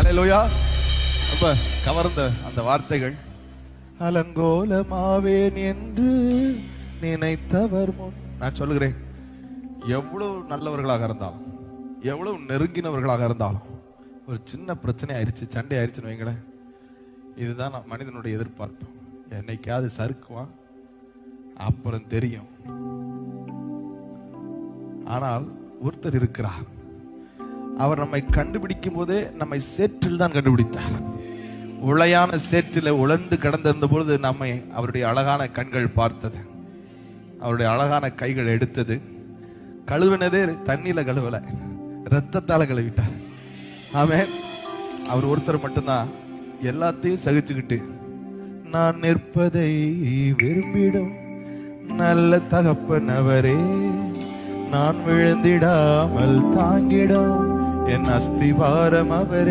அல்லேலூயா. அப்ப கவர்ந்த அந்த வார்த்தைகள், அலங்கோலமாவேன் என்று நினைத்தவர் முன். நான் சொல்லுகிறேன், எவ்வளவு நல்லவர்களாக இருந்தாலும், எவ்வளவு நெருங்கினவர்களாக இருந்தாலும், ஒரு சின்ன பிரச்சனை ஆயிடுச்சு, சண்டை ஆயிடுச்சுன்னு வைங்களேன், இதுதான் மனிதனுடைய எதிர்பார்ப்பு. என்னைக்காவது சறுக்குவான், அப்புறம் தெரியும். ஆனால் ஒருத்தர் இருக்கிறார், அவர் நம்மை கண்டுபிடிக்கும் போதே நம்மை சேற்றில் தான் கண்டுபிடித்தார். உளையான சேற்றில் உழண்டு கிடந்திருந்த பொழுது நம்மை அவருடைய அழகான கண்கள் பார்த்தது, அவருடைய அழகான கைகள் எடுத்தது. கழுவினதே தண்ணியில கழுவல, ரத்தத்தால கழுவிட்டார். ஆமென். அவர் ஒருத்தர் மட்டும்தான் எல்லாத்தையும் சகிச்சுக்கிட்டு, நான் நிற்பதை விரும்பிடும் நல்ல தகப்பன் அவரே, நான் விழுந்திடாமல் தாங்கிடும் என் அஸ்திவாரம் அவரே.